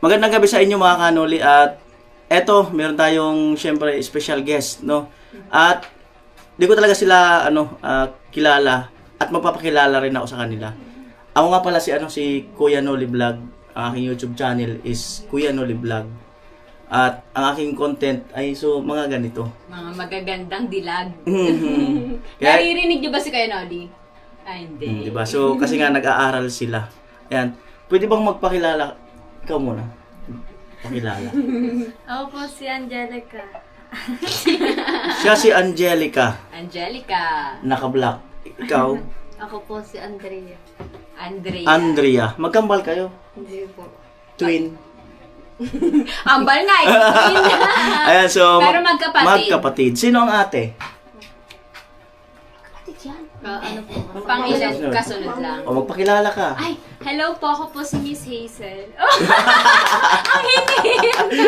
Magandang gabi sa inyo mga kanoli at eto, meron tayong syempre special guest, no? At di ko talaga sila kilala at magpapakilala rin ako sa kanila. Ako nga pala si Kuya Noli Vlog. Ang aking YouTube channel is Kuya Noli Vlog. At ang aking content ay mga ganito. Mga magagandang dilag. Kaya, Naririnig niyo ba si Kuya Noli? Ay, hindi. diba? So, kasi nga nag-aaral sila. Ayan. Pwede bang magpakilala? Ikaw muna. Pakilala. Ako po si Angelica. Siya si Angelica. Angelica. Naka-black. Ikaw? Ako po si Andrea. Andrea. Magkambal kayo? Hindi po. Twin. Ambal nga, Ayan, so pero magkapatid. magkapatid. Sino ang ate? Ano po? Pangilan, kasunod lang. O, magpakilala ka. Ay, hello po, ako po si Miss Hazel.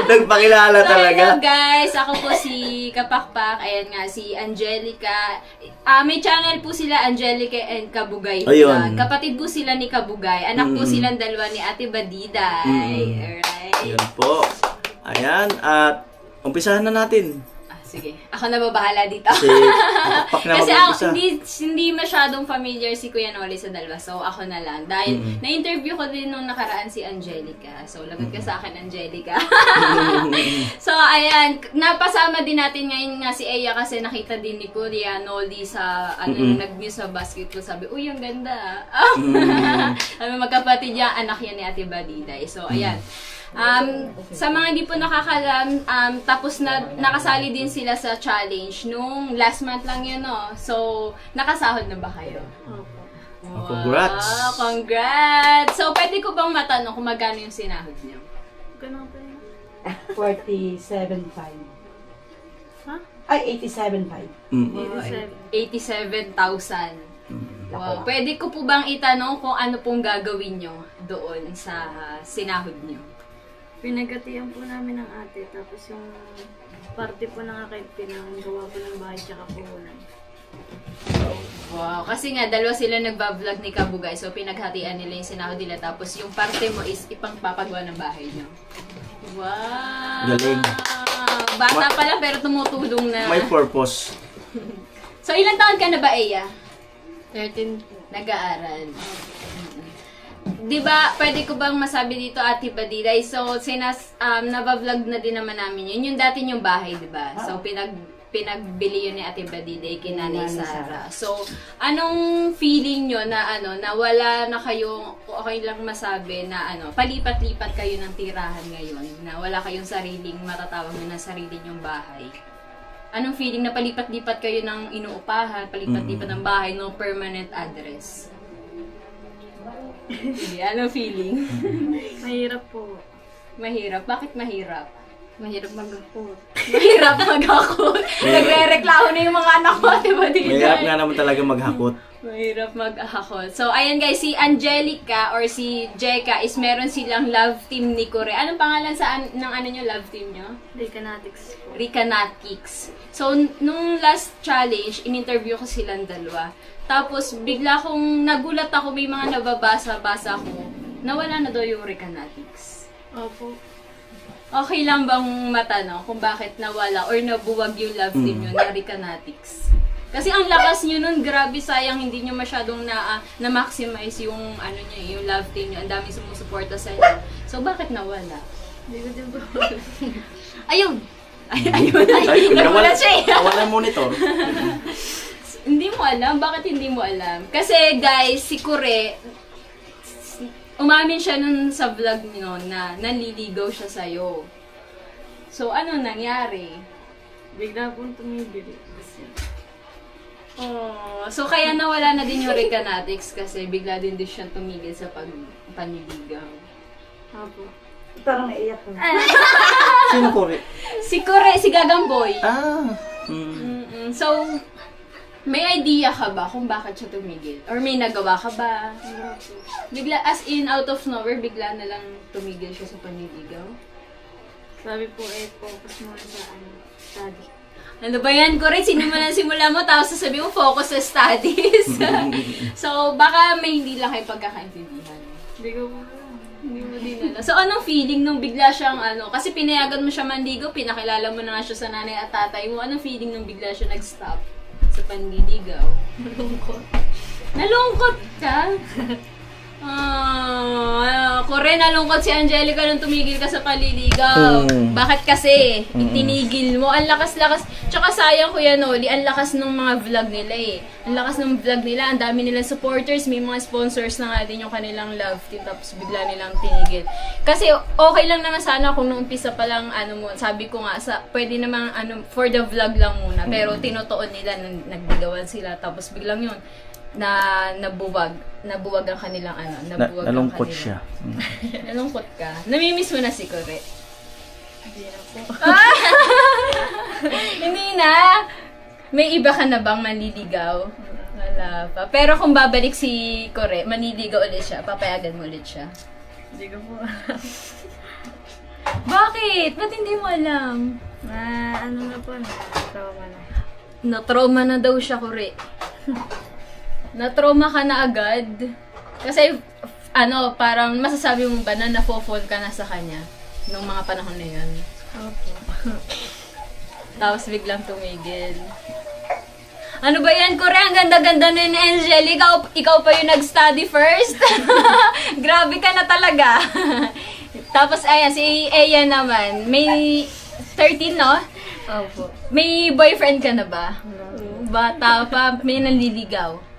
Nagpakilala So, talaga. hello guys, ako po si Kapakpak. Ayan nga, si Angelica. May channel po sila, Angelica and Kabugay. Ayun. Kapatid po sila ni Kabugay. Anak po silang dalawa ni Ate Badiday. Alright. Yun po. Ayan, at umpisahan na natin. Sige, ako na babahala dito. Si Pakpak na Kasi mag-umpisa. hindi masyadong familiar si Kuya Noli sa dalawa. So, ako na lang. Dahil na-interview ko din nung nakaraan si Angelica. So, lagot ka sa akin, Angelica. So, ayan. Napasama din natin ngayon nga si Eya kasi nakita din ni Kuya Noli sa, nag-news sa basketball. Sabi, uy, ang ganda. Sabi, magkapatid niya, anak yan ni Ate Badiday. So, ayan. Sa mga hindi po nakakalam, tapos na nakasali din sila sa challenge nung last month lang yun, no? So, nakasahod na ba kayo? Opo. Congrats! Wow, congrats! So, pwede ko bang matanong kung magkano yung sinahod niyo? Ganun po yun. 47.5. Ha? Ay, 87.5. 87,000. Wow. Pwede ko po bang itanong kung ano pong gagawin nyo doon sa sinahod niyo? Pinagatian po namin ng ate. Tapos yung parte po ng akin, pinanggawa po ng bahay tsaka puhunan. Wow, kasi nga dalawa sila nagba-vlog ni Kabugay. So pinaghatian nila yung sinahod nila tapos yung parte mo is ipangpapagawa ng bahay niyo. Wow! Galing. Bata pa lang pero tumutulong na. May purpose. So ilang taon ka na ba, Eya? 13. Nag-aaral. Di ba, pwede ko bang masabi dito, Ate Badiday? So, naba-vlog na din naman namin yun. Yung dati yung bahay, di ba? So, pinagbili yun ni Ate Badiday kay Nanay Sara. So, anong feeling nyo na na wala na kayong, okay lang masabi na palipat-lipat kayo ng tirahan ngayon, na wala kayong sariling matatawag na sarili nyong bahay? Anong feeling na palipat-lipat kayo ng inuupahan, palipat-lipat ng bahay, no permanent address? Sige, anong feeling? Mahirap po. Mahirap? Bakit mahirap? Mahirap mag-afford. Mahirap mag-hakot. Nagre-reklamo na yung mga anak ko, diba dito? Mahirap nga naman talaga maghakot. Mahirap mag-hakot. So, ayan guys, si Angelica or si Jeka is meron silang love team ni Kore. Anong pangalan ng nyo, love team nyo? Recanatics po. Recanatics. So, nung last challenge, in-interview ko silang dalawa. Tapos, bigla kong nagulat ako, may mga nababasa-basa ko, nawala na daw yung Recanatics. Opo. Okay lang bang matanong kung bakit nawala or nabuwag yung love team nyo na Recanatics? Kasi ang lakas nyo nun, grabe, sayang hindi nyo masyadong na-maximize yung, yung love team nyo. Ang daming sumusuporta sa inyo. So, bakit nawala? Hindi ko din po. Ayun! Ayun! Nagulat siya eh! Nawala yung monitor. Hindi mo alam? Bakit hindi mo alam? Kasi guys, si Kure, umamin siya nun sa vlog niyo na nanliligaw siya sa'yo. So, ano nangyari? Bigla pong tumigil. Oh, so kaya nawala na din yung Recanatics kasi bigla din siyang tumigil sa panliligaw. Opo. Parang naiyak ko. Sino ko rin? Si Kure, si Gagang Boy. So, may idea ka ba kung bakit siya tumigil? Or may nagawa ka ba? Wala po. Bigla, as in, out of nowhere, bigla na lang tumigil siya sa panliligaw? Sabi po focus muna sa study. Ano ba yan, Kure? Simula mo, tapos sasabihin mo, focus sa studies. So, baka may hindi lang kayo pagkakaintindihan. Hindi ko po alam. Hindi mo ko din alam. So, anong feeling nung bigla siyang kasi pinayagan mo siya manligaw, pinakilala mo na nga siya sa nanay at tatay mo. Anong feeling nung bigla siya nag-stop sa panliligaw? Malungkot. Nalungkot ka? Kore, nalungkot si Angelica nung tumigil ka sa paliligaw. Bakit kasi? Itinigil mo. Ang lakas-lakas. Tsaka sayang, Kuya Noli, ang lakas ng mga vlog nila eh. Ang lakas ng vlog nila. Ang dami nilang supporters. May mga sponsors na nga din yung kanilang love team. Tapos bigla nilang tinigil. Kasi okay lang naman sana kung nung umpisa pa lang, sabi ko nga, pwede namang for the vlog lang muna. Pero tinutuon nila, nagbigawan sila. Tapos biglang yun, nabuwag ang kanilang nabuwag Nalungkot ang siya. kanilang. Nalungkot ka. Namimiss mo na si Kore. Hindi na po. Hindi na. May iba ka na bang manliligaw? Wala pa. Pero kung babalik si Kore, manliligaw ulit siya, papayagan mo ulit siya. Hindi ko po alam. Bakit? Ba't hindi mo alam? Na po, trauma na. Na-trauma na daw siya, Kore. Na-trauma ka na agad. Kasi, parang masasabi mo ba na nafo-fall ka na sa kanya nung mga panahon na yun? Opo. Tapos biglang tumigil. Ano ba yan, Kore? Ang ganda-ganda na ni Angel. Ikaw pa yung nag-study first. Grabe ka na talaga. Tapos, ayan, si Eya naman. May 13, no? Opo. May boyfriend ka na ba? Bata pa, may nanliligaw.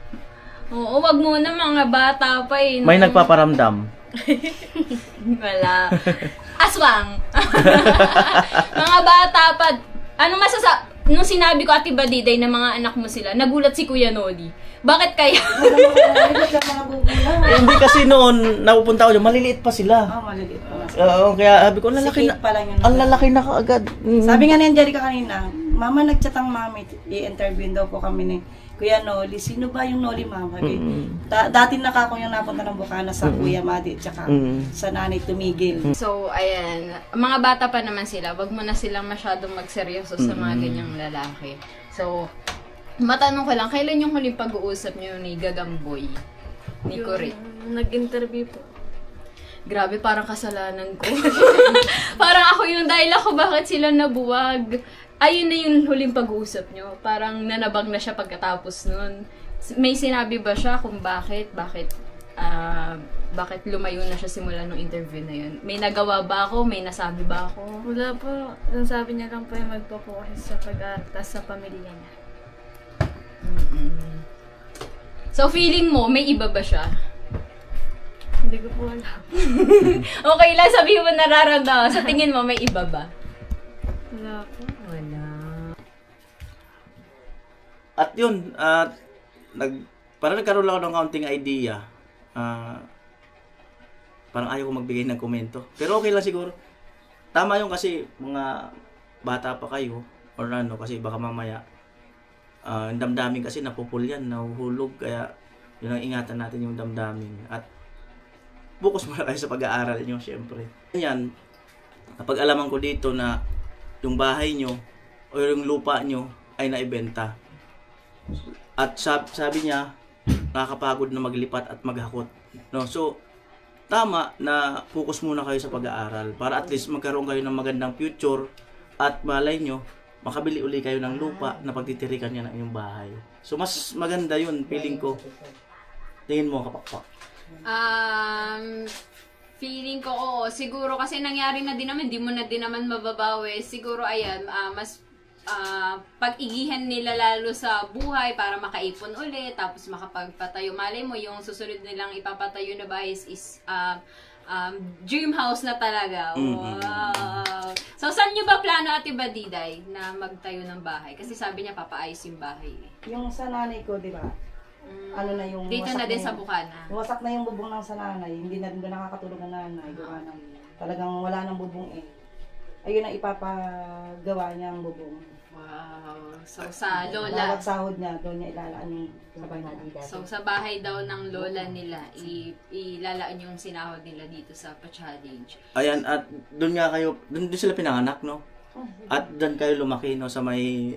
Oo, wag muna, mga bata pa eh. May nagpaparamdam. Wala. Aswang. Mga bata pa. Nung sinabi ko, Ate Badiday, na mga anak mo sila, nagulat si Kuya Noli. Bakit kaya? Hindi kasi noon, napupunta ako dyan, maliliit pa sila. Maliliit pa. Oo, kaya sabi ko, lalaki na, pa lang yun. ang lalaki na kaagad. Sabi nga ni Angelica kanina, Mama, nagchat ang mami, i-interview daw po kami ni Kuya Noli. Sino ba yung Noli, Ma'am? Dati ako yung napunta ng Bukana sa Kuya Madi, tsaka sa nanay tumigil. So, ayan. Mga bata pa naman sila. Wag mo na silang masyadong magseryoso sa mga ganyang lalaki. So, matanong ko lang, kailan yung huling pag-uusap niyo ni Gagamboy? Ni Kore? Nag-interview po. Grabe, parang kasalanan ko. Parang ako yung dahil ako bakit sila nabuwag. Ayun na yung huling pag-uusap nyo. Parang nanabag na siya pagkatapos nun. May sinabi ba siya kung bakit lumayo na siya simula nung interview na yun? May nagawa ba ako? May nasabi ba ako? Wala po. Ang sabi niya lang po yung magpo-focus sa pag-aaral sa pamilya niya. So, feeling mo, may iba ba siya? Hindi ko po alam. Okay lang, sabihin mo nararamdaman. Sa tingin mo, may iba ba? Wala po. Wala. At yun, parang nagkaroon lang ako ng kaunting idea. Parang ayaw ko magbigay ng komento. Pero okay lang siguro. Tama yun kasi mga bata pa kayo. Or kasi baka mamaya, damdamin kasi napupul yan, nahuhulog. Kaya yun ang ingatan natin yung damdamin. At focus muna kayo sa pag-aaral nyo, syempre. Yan, kapag alaman ko dito na yung bahay nyo o yung lupa nyo ay naibenta. At sabi niya, nakakapagod na maglipat at maghakot. No? So, tama na focus muna kayo sa pag-aaral para at least magkaroon kayo ng magandang future at malay nyo, makabili uli kayo ng lupa na pagtitirikan niya ng inyong bahay. So, mas maganda yun, feeling ko. Tingin mo, kapakpak. Feeling ko, oo. Siguro kasi nangyari na din naman, di mo na din naman mababawi. Siguro, ayan, mas pag-igihan nila lalo sa buhay para makaipon ulit, tapos makapagpatayo. Malay mo, yung susunod nilang ipapatayo na bahay is dream house na talaga. Wow! So, saan nyo ba plano, Ate Badiday, na magtayo ng bahay? Kasi sabi niya, papaayos yung bahay. Yung sa nanay ko, di ba? Ano na yung Dito na din sa Bukana. Wasak na yung bubong ng sa nanay. Hindi na rin nakakatulog ng nanay. Gawa ng, talagang wala ng bubong eh. Ayun ang ipapagawa niya ang bubong. Wow. So, sa lola. Bawat sahod niya, doon niya ilalaan yung sabay na dito. So, sa bahay daw ng lola nila, ilalaan yung sinahod nila dito sa pa-challenge. Ayan, at doon nga kayo, doon sila pinanganak, no? At doon kayo lumaki, no? Sa may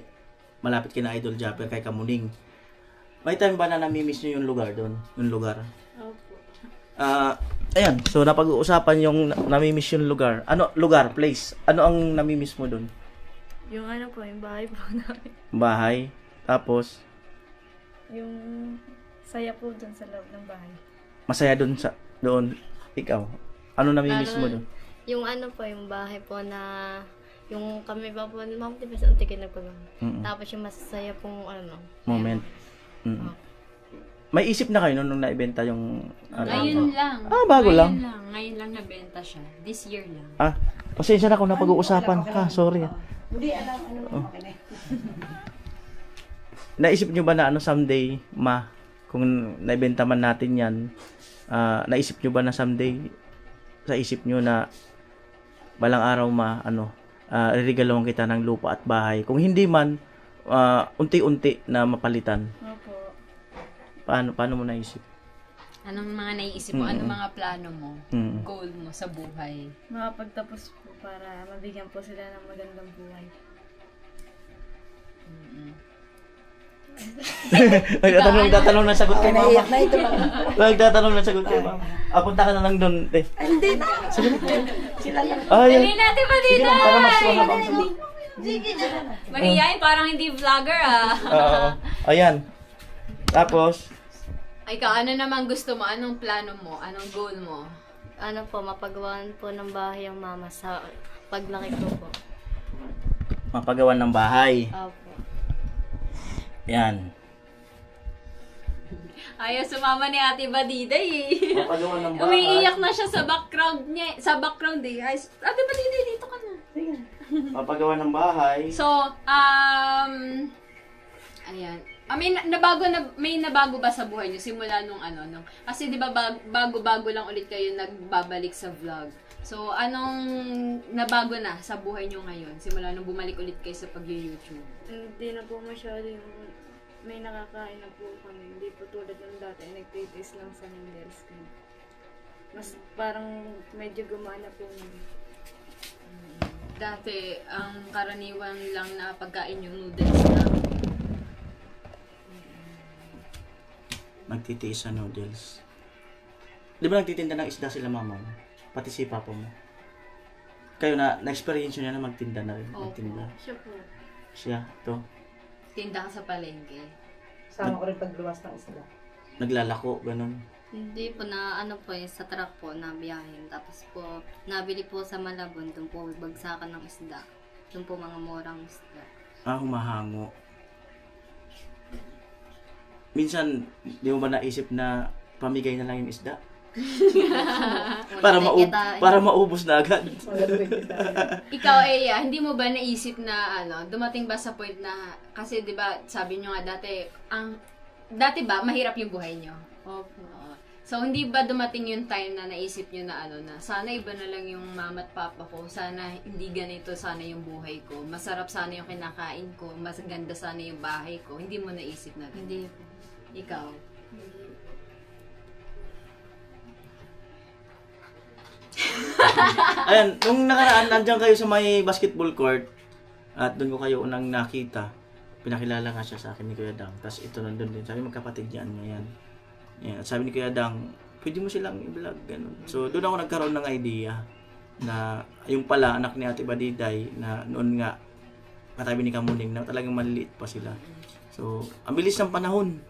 malapit kina Idol Japper, kay Kamuning. May time ba na namimiss nyo yung lugar doon? Yung lugar? Opo. Ayan, so napag-uusapan yung namimiss yung lugar. Ano, lugar, place. Ano ang namimiss mo doon? Yung ano po, yung bahay po namin. Bahay. Tapos, Yung saya po dun sa loob ng bahay. masaya doon. Ikaw, ano namimiss mo doon? Yung ano po, yung bahay po na yung kami pa po, ma'am, di ba sa antikin na po lang. Mm-mm. Tapos yung masasaya pong ano. Moment. Mm. May isip na kayo nung naibenta yung... Ngayon lang. bago lang. Ngayon lang nabenta siya. This year lang. Pasensya na kung napag-uusapan ka. Sorry. Hindi alam ano oh. Okay. Naisip nyo ba na someday, kung naibenta man natin yan, naisip nyo ba na someday, sa isip nyo na balang araw ririgalawang kita ng lupa at bahay? Kung hindi man, unti-unti na mapalitan. Opo. Paano mo naisip? Anong mga naiisip mo? Anong mga plano mo? Mm. Goal mo sa buhay? Makapagtapos po para mabigyan po sila ng magandang buhay. Nagtatanong na sagot kay mama. Nagtatanong na sagot kay mama. Punta ka na lang doon. Hindi na. Sige. Sila lang. Dali natin pa Sige dito! lang, para mas mahabang sagot. Mahihayin, parang hindi vlogger Oo. Ayan. Tapos, Ikaw, ano naman gusto mo? Anong plano mo? Anong goal mo? Ano po, mapagawan po ng bahay ang mama sa paglaki ko po. mapagawan ng bahay. Opo. Yan. Ayaw sumama ni Ate Badiday eh. Mapagawan ng bahay. Umiiyak na siya sa background niya. Sa background eh. Ay, Ate Badiday, dito ka na. Mapagawan ng bahay. So, ayan. May nabago ba sa buhay niyo simula nung kasi 'di ba bago-bago lang ulit kayo nagbabalik sa vlog. So, anong nabago na sa buhay niyo ngayon simula nung bumalik ulit kayo sa pag-YouTube? Hindi na po masyado yung may nakakain na po kami. Hindi po tulad ng dati, nagtitis lang sa noodles ko. Mas parang medyo gumana po. Dati, ang karaniwan lang na pagkain yung noodles na. Magtitiis sa noodles. Di ba nagtitinda ng isda sila mama mo? Pati si papa mo. Kayo na-experience niya na magtinda na rin. Opo. Magtinda. Siya po. Siya, to. Tinda ka sa palengke. Sama ko rin pagluwas ng isla. Naglalako, ganun. Hindi po na po sa truck po na biyahin. Tapos po, nabili po sa Malabon. Doon po bagsakan ng isda. Doon po mga murang isda. Humahango. Minsan, di mo ba naisip na pamigay na lang yung isda? para maubos na agad. Ikaw, Eya, hindi mo ba naisip na dumating ba sa point na, kasi 'di ba, sabi nyo nga dati ba mahirap yung buhay nyo? Opo. So hindi ba dumating yung time na naisip nyo na na sana iba na lang yung mama at papa ko, sana hindi ganito sana yung buhay ko, masarap sana yung kinakain ko, mas ganda sana yung bahay ko, hindi mo naisip na ganun? Hindi po. Ikaw? Ayan, nung nakaraan, nandiyan kayo sa may basketball court at doon ko kayo unang nakita. Pinakilala nga siya sa akin ni Kuya Dang. Tapos ito nandun din. Sabi magkapatid yan ngayon. Yan. At sabi ni Kuya Dang, pwede mo silang i-vlog. Ganun. So doon ako nagkaroon ng idea na yung pala anak ni Ate Badiday na noon nga katabi ni Kamuning na talagang maliliit pa sila. So, ang bilis ng panahon.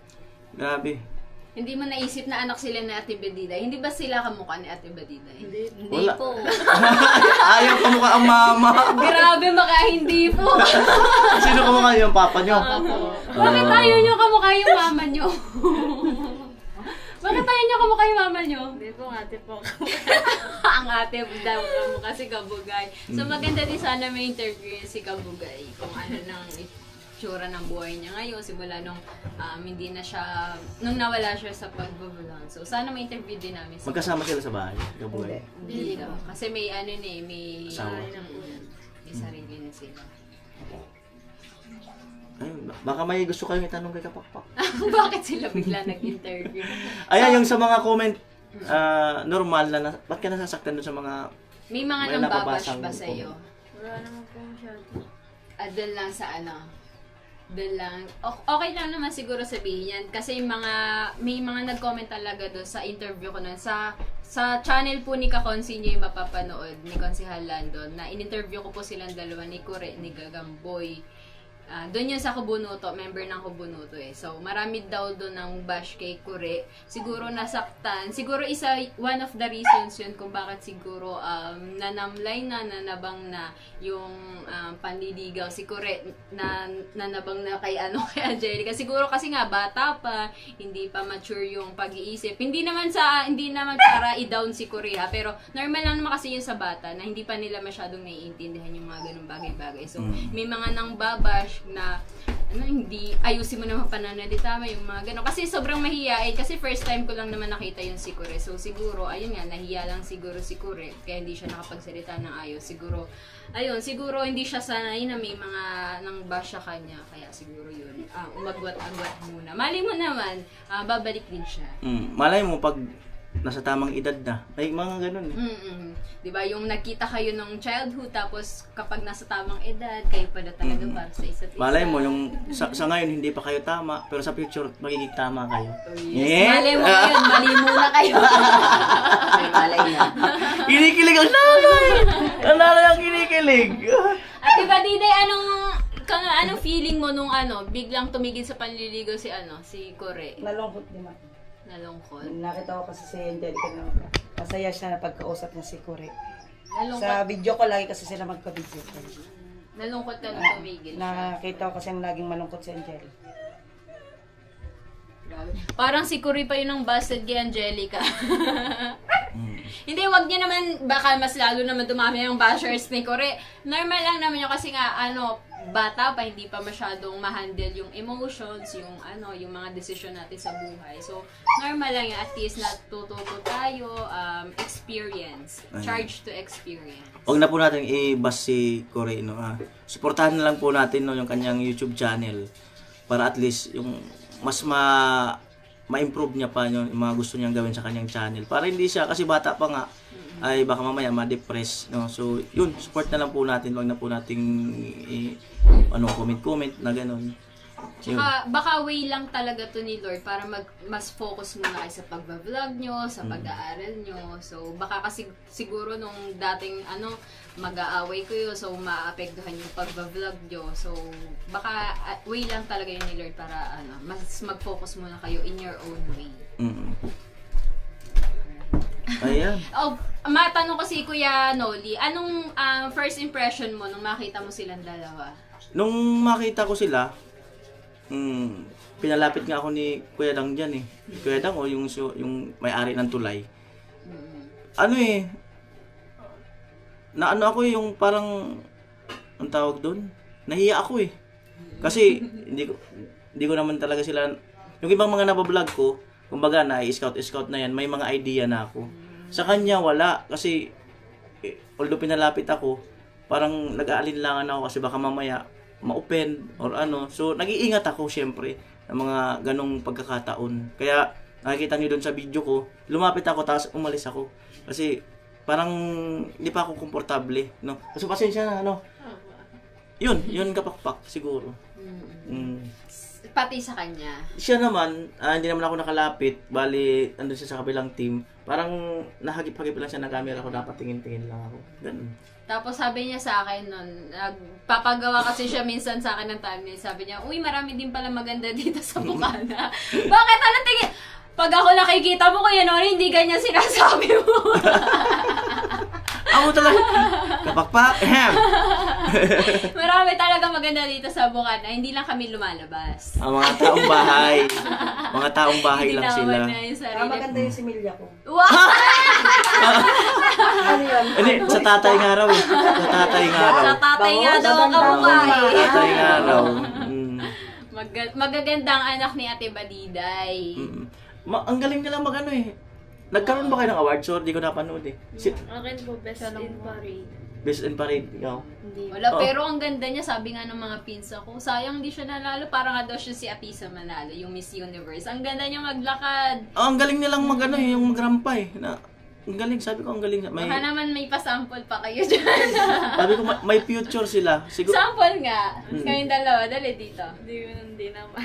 Grabe. Hindi mo naisip na anak sila ni Ate Badiday? Hindi ba sila kamukha ni Ate Badiday? Hindi. Hindi Wala. po. Ayaw kamukha ang mama. Grabe, maka hindi po. Sino kamukha yung papa nyo? Bakit ayaw nyo kamukha yung mama nyo? Bakit ayaw nyo kamukha yung mama nyo? Hindi po, ate po. Ang ate daw kamukha si Kabugay. So maganda din sana may interview si Kabugay kung ano nang itsura ng buhay niya ngayon simula nung hindi na siya, nung nawala siya sa pag-vlog. So sana may interview din namin. Magkasama sila sa bahay. Gabuhay. Dito. Kasi may may Asawa. may sarili na sila. Ayun, baka may gusto kayong itanong kay Kapakpak. Bakit sila bigla nag-interview? Ayan, yung sa mga comment, normal na, ba't ka nasasaktan doon sa mga, May mga May nambabash nababasang ba sa iyo? Wala naman po masyado. Doon lang sa Doon lang. Okay lang naman siguro sabihin yan. Kasi may mga nag-comment talaga doon sa interview ko nun. Sa channel po ni Kakonsi nyo yung mapapanood, ni Konsehal Landon, na in-interview ko po silang dalawa, ni Kure, ni Gagamboy. Doon yun sa Kubunuto, member ng Kubunuto eh. So, marami daw doon ng bash kay Kure. Siguro nasaktan. Siguro one of the reasons yun kung bakit siguro nanamlay nanabang na yung panliligaw si Kure, nanabang na kay kay Angelica. Siguro kasi nga bata pa, hindi pa mature yung pag-iisip. Hindi naman para i-down si Kure ha, pero normal lang naman kasi yun sa bata na hindi pa nila masyadong naiintindihan yung mga ganung bagay-bagay. So, may mga nang babash na hindi ayusin mo naman pananalita mo yung mga gano'n. Kasi sobrang mahiyain. Kasi first time ko lang naman nakita yung si Kure. So siguro, ayun nga, nahiya lang siguro si Kure. Kaya hindi siya nakapagsalita ng ayos. Siguro hindi siya sanay na may mga nang bash sa kanya. Kaya siguro yun, umagwat-agwat muna. Mali mo naman, babalik din siya. Malay mo pag nasa tamang edad na. Ay, mga ganun. Diba, yung nakita kayo nung childhood, tapos kapag nasa tamang edad, kayo pala talaga para sa isa't isa. Malay mo, yung sa ngayon hindi pa kayo tama, pero sa future magiging tama kayo. Yes. Malay mo ngayon, mali muna kayo. Malay na. Kinikilig ang nanay! Ang nanay ang kinikilig! At diba, Diday, anong feeling mo nung biglang tumigil sa panliligaw si Kore? Nalungkot din ako. Nalungkot? Nakita ko kasi si Angelica na masaya siya na pagkausap niya si Kure. Nalungkot? Sa video ko lagi kasi sila magka-video. Nalungkot ka nung tumigil siya? Nakita ko kasi laging malungkot si Angelica. Parang si Kuri pa yun ang busted kay Angelica. Hindi, wag niya naman, baka mas lalo naman dumami yung bashers ni Kuri. Normal lang naman yun kasi nga, bata pa, hindi pa masyadong ma-handle yung emotions, yung mga desisyon natin sa buhay. So, normal lang yun. At least natututo tayo, experience. Charge to experience. Huwag na po natin i-bas si Kore, Suportahan na lang po natin yung kanyang YouTube channel para at least yung mas ma-improve niya pa yung mga gusto niyang gawin sa kanyang channel. Para hindi siya, kasi bata pa nga, ay baka mamaya ma-depress. So, yun, support na lang po natin. Huwag na po nating comment na gano'n. Tsaka, baka way lang talaga to ni Lord para mas focus muna kayo sa pag-vlog nyo, sa pag-aaral nyo. So, baka kasi siguro nung dating mag-aaway kayo, so maapektuhan yung pag-vlog nyo. So, baka way lang talaga yun ni Lord para mas mag-focus muna kayo in your own way. Ayan. Matanong ko si Kuya Noli, anong first impression mo nung makita mo silang dalawa? Nung makita ko sila, pinalapit nga ako ni Kuya Dang dyan eh. Kuya Dang yung may-ari ng tulay. Ako yung parang, ang tawag doon, nahiya ako eh. Kasi hindi ko naman talaga sila, yung ibang mga nabablog ko, kumbaga na-scout na yan, may mga idea na ako. Sa kanya wala, kasi although pinalapit ako, parang nag-aalinlangan ako kasi baka mamaya ma-open or So, nag-iingat ako syempre ng mga ganong pagkakataon. Kaya nakikita niyo doon sa video ko, lumapit ako tapos umalis ako. Kasi parang hindi pa ako komportable, Kasi pasensya na, Yun kapakpak siguro. Pati sa kanya. Siya naman, hindi naman ako nakalapit. Bali, andun siya sa kabilang team. Parang nahagip-hagip lang siya ng camera ko. Dapat tingin-tingin lang ako. Ganun. Tapos sabi niya sa akin nun, nagpapagawa kasi siya minsan sa akin ng thumbnail. Sabi niya, uy, marami din pala maganda dito sa Bukana. Bakit? Tingin? Pag ako nakikita mo Kuya Noli, hindi ganyan sinasabi mo. Ako talaga. Kapakpak. Marami talaga maganda dito sa Bukana. Hindi lang kami lumalabas. Ang mga taong bahay. Mga taong bahay lang sila. Maganda yung similya ko. Wow! Hindi, sa tatay nga raw eh. Sa tatay nga raw. Sa tatay nga daw ang kamukha eh. Sa tatay nga raw. Magagandang anak ni Ate Badiday. Ang galing nila eh. Nagkaroon ba kayo ng award? So, di ko napanood eh. Akin po, best in parade. Best in Parade, ikaw? Wala, pero ang ganda niya, sabi nga ng mga pinsa ko, sayang di siya nanalo, parang nga daw siya si Atisa manalo, yung Miss Universe. Ang ganda niya maglakad. Ang galing nilang yung magrampa eh. Ang galing, sabi ko ang galing. May, Baka naman may pasample pa kayo dyan. sabi ko may future sila. Siguro, Sample nga. Kayong dalawa, dali dito. Hindi naman.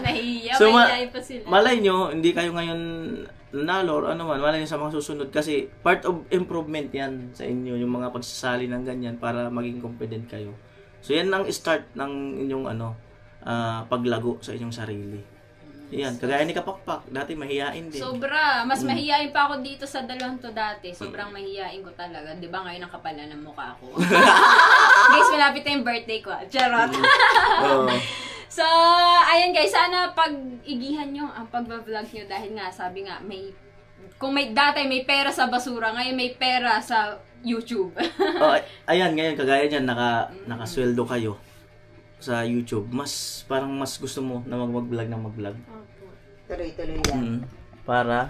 Nahihiya, So, mahihiyain pa sila. malay nyo, hindi kayo ngayon nanalo or ano man, malay nyo sa mga susunod kasi part of improvement yan sa inyo, yung mga pagsasali ng ganyan para maging confident kayo. So yan ang start ng inyong paglago sa inyong sarili. Yan, kagaya ni Kapakpak, dati mahihain din. Sobra. Mas mahihiyain pa ako dito sa dalawang to dati. Sobrang mahihiyain ko talaga. Di ba ngayon ang kapal na ng mukha ko? Guys, malapit na yung birthday ko. Charot. Oo. So, ayan guys, sana pag-igihan nyo ang pagbablog nyo dahil nga, sabi nga, kung dati may pera sa basura, ngayon may pera sa YouTube. Oh, ayan, ngayon, kagaya niyan, nakasweldo kayo sa YouTube. Parang mas gusto mo na mag-vlog ng mag-vlog. Opo. Tuloy-tuloy yan. Para?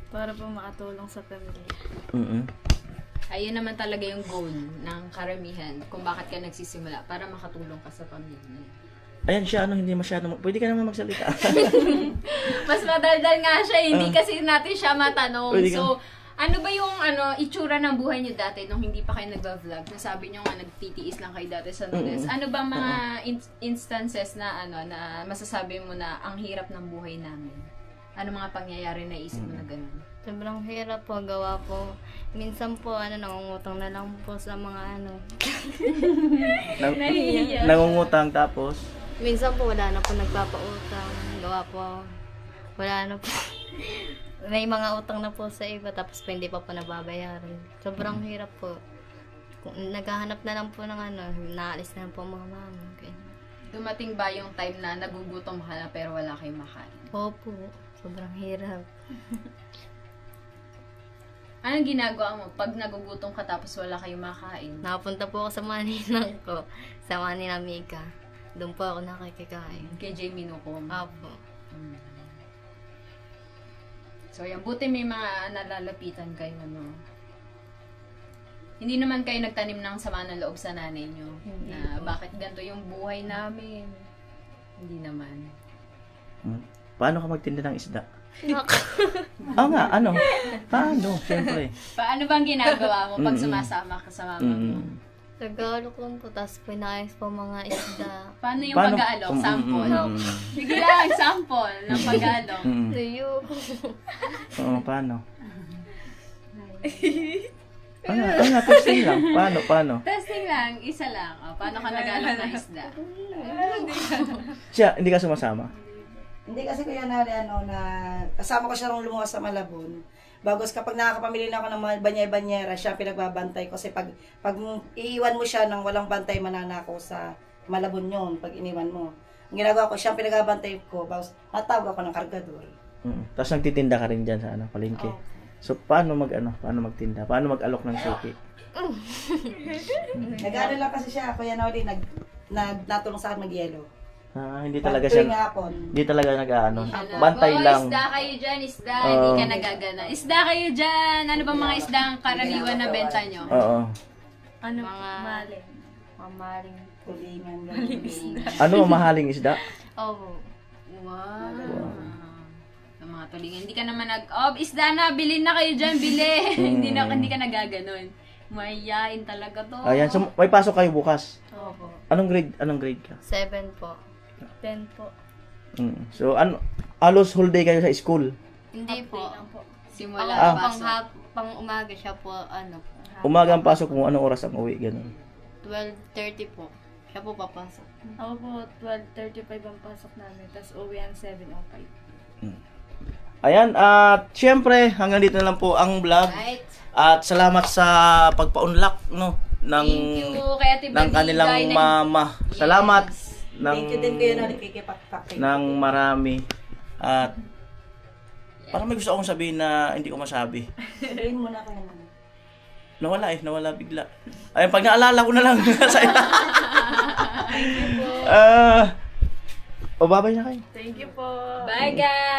Para po makatulong sa pamilya. Ayun naman talaga yung goal ng karamihan kung bakit ka nagsisimula, para makatulong ka sa pamilya. Ayan siya, hindi masyado, pwede ka naman magsalita. Mas madaldal nga siya, hindi kasi natin siya matanong. Pwede ka. So, ano ba yung itsura ng buhay niyo dati nung hindi pa kayo nagba-vlog? Nasabi niyo nga nagtitiis lang kayo dati sa Nunes. Ano ba mga instances na na masasabi mo na ang hirap ng buhay namin? Ano mga pangyayari na isip mo na ganun? Sobrang hirap po, gawa po. Minsan po, nangungutang na lang po sa mga Nangungutang tapos? Minsan po, wala na po nagpapautang. Gawa po, wala na po. May mga utang na po sa iba, tapos pa hindi pa po nababayaran. Sobrang hirap po. Kung naghahanap na lang po ng naalis na lang po mga mama. Okay. Dumating ba yung time na nagugutom ka na pero wala kayong makain? Opo, sobrang hirap. Anong ginagawa mo pag nagugutom ka tapos wala kayong makain? Nakapunta po ako sa maninang ko, sa Manila Mika. Doon po ako nakikikain. Kay Jamie Nucom. Opo. So, yan. Buti may mga nalalapitan kayo, Hindi naman kayo nagtanim ng sama ng loob sa nanay nyo. Na bakit ganito yung buhay namin. Hindi naman. Paano ka magtinda ng isda? Nga, ano? Paano? Siyempre. Paano bang ginagawa mo pag sumasama ka sa mama mo? Tagalog lang po, tapos pinayos po mga isda. Paano yung pag-aalok? Sample. Sige lang, sample ng pag-aalok. Tuyo. Oo, paano? Nga, testing lang. Paano? Testing lang, isa lang. Paano ka nag-aalok ng isda? Siya, hindi ka sumasama? Hindi kasi kuya na kasama ko siya nung lumuwas sa Malabon. Bagos kapag nakakapamili na ako ng mga banyay-banyera, siya pinagbabantay ko. Kasi pag iiwan mo siya ng walang bantay, mananakaw sa Malabon yun, pag iniwan mo. Ang ginagawa ko, siya pinagbabantay ko, bagos natawag ako ng kargador. Tapos nagtitinda ka rin dyan sa palengke. So, paano magtinda? Paano mag-alok ng suki? Nag-ano lang kasi siya, kuya Noli, natulong sa akin mag-yelo. Hindi talaga siya, hindi talaga bantay lang. Isda kayo dyan, isda. Hindi ka nagagana. Isda kayo dyan. Ano ba mga isda ang karaniwan na benta nyo? Oo. Ano? Mga Maling. mamaling. Tulingan. Ano ang mahaling isda? Opo. Wow. Ang mga tulingan. Hindi ka naman isda na, bilhin na kayo dyan, bili. hindi ka nagaganon. Mayayain talaga to. Ayan, so may pasok kayo bukas. Opo. Anong grade ka? 7 po. 10 po. So, alos whole day kayo sa school? Hindi po. Simula Pang umaga siya po, Umaga ang pasok mo, anong oras ang uwi? Ganun. 12:30 po. Siya po papasok. Ako po, 12:35 ang pasok namin. Tapos uwi ang 7:05. Ayan, at syempre, hanggang dito na lang po ang vlog. Right. At salamat sa pagpa-unlock, Thank you, kaya ng kanilang mama. Salamat. Thank you din kuya Noli, kikipakpak. ng marami. At parang may gusto akong sabihin na hindi ko masabi. Sabihin mo na kuya Noli. Nawala bigla. Ayun, pag naalala ko na lang. Babay na kayo. Thank you po. Bye guys!